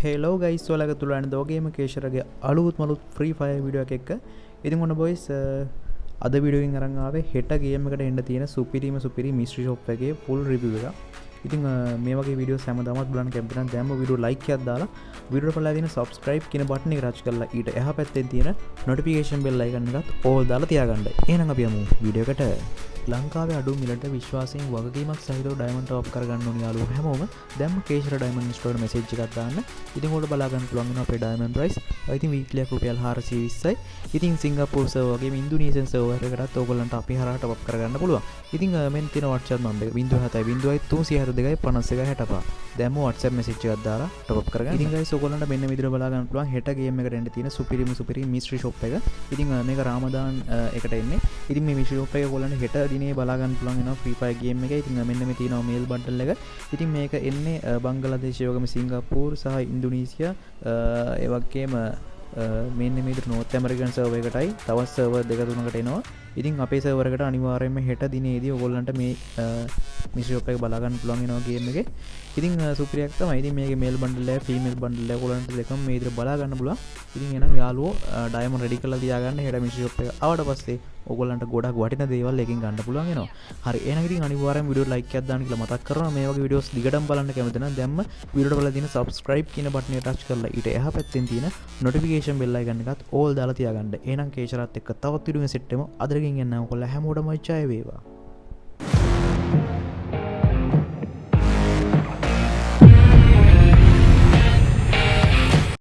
Hello guys ඔයාලගේ තුලන්න දෝගේම කේෂරගේ අලුත් මලුත් free fire video එකක් එක්ක. ඉතින් ඔන්න බොයිස් අද වීඩියෝ එකෙන් අරන් ආවේ හෙට ගේම් එකට එන්න තියෙන සුපිරි මිස්ට්‍රි ෂොප් එකේ ෆුල් රිවිව් එක. ඉතින් මේ වගේ වීඩියෝස් හැමදාමත් බලන්න කැමති නම් දැම්ම වීඩියෝ ලයික් එකක් දාලා වීඩියෝ පල්ලා තියෙන subscribe කියන බටන් එක රච් කරලා ඊට එහා පැත්තේ තියෙන notification bell icon එකත් all දාලා තියාගන්න. එහෙනම් අපි යමු වීඩියෝ එකට. ලංකාවේ අඩු මිලට විශ්වාසයෙන් වගකීමක් සහිතව ඩයමන්ඩ් ටොප් කරගන්න ඕන යාළුවෝ හැමෝම දැම්ම කේෂර ඩයමන්ඩ් ස්ටෝර් මෙසේජ් එකක් දාන්න. ඉතින් ඔයාලට බලා ගන්න පුළුවන් වෙනවා අපේ ඩයමන්ඩ් ප්‍රයිස්. ඉතින් වීක්ලි එක රුපියල් 420යි. ඉතින් සිංගප්පූර් සර්වර් වගේම ඉන්දුනීසියන් සර්වර් එකකටත් ඕගොල්ලන්ට අපි හරහා ටොප් කරගන්න පුළුවන්. ඉතින් මෙන්න තියෙන WhatsApp නම්බර් එක 070 දැම්ම WhatsApp මෙසේජ් එකක් දාලා ටොප් කරගන්න. ඉතින් guys ඔයගොල්ලන්ට මෙන්න විදිහට බලා ගන්න පුළුවන් හෙට ගේම් එකට එන්න තියෙන සුපිරි මිස්ට්‍රි ෂොප් එක. ඉතින් මේක රාමදාන් එකට එන්නේ. ඉතින් මේ මිස්ට්‍රි ෂොප් එක ඔයගොල්ලන්ට හෙට දිනේ බලා ගන්න පුළුවන් වෙනවා ෆ්‍රී ෆයර් ගේම් එකේ. ඉතින් මෙන්න මේ තියෙනවා මේල් බන්ඩල් එක. ඉතින් මේක එන්නේ බංගලාදේශය වගේම සිංගප්පූර් සහ ඉන්දුනීසියා ඒ වගේම මෙන්න මේ විදිහට නෝර්ත් ඇමරිකන් සර්වර් එකටයි තවත් සර්වර් දෙක තුනකට එනවා. ඉතින් අපේ සර්වර් එකට අනිවාර්යයෙන්ම හෙට දිනේදී ඔයගොල්ලන්ට මේ මිස්ට්‍රි ෂොප් එක බලා ගන්න පුළුවන් වෙනවා ගේම් එකේ. ඉතින් සුපිරියක් තමයි. ඉතින් මේකේ මේල් බන්ඩල් එක ෆීමේල් බන්ඩල් එක ඔයගොල්ලන්ට දෙකම මේ විදිහට බලා ගන්න පුළුවන්. ඉතින් එහෙනම් යාළුවෝ ඩයමන්ඩ් රෙඩි කරලා තියාගන්න. හෙට මිස්ට්‍රි ෂොප් එක ආවට පස්සේ ඔයගොල්ලන්ට ගොඩක් වටින දේවල් එකකින් ගන්න පුළුවන් වෙනවා. හරි එහෙනම් ඉතින් අනිවාර්යයෙන් වීඩියෝ ලයික් එකක් දාන්න කියලා මතක් කරනවා. මේ වගේ වීඩියෝස් දිගටම බලන්න කැමති නම් දැම්ම වීඩියෝට බලලා තියෙන subscribe කියන බටන් එක ටච් කරලා ඊට එහා පැත්තෙන් තියෙන notification bell icon එකත් all දාලා තියාගන්න. එහෙනම් කේෂරත් එක්ක තවත් වීඩියෝ එකක් සෙට් වෙමු. අදටකින් යන්න ඔයගොල්ලෝ හැමෝටම ජය වේවා.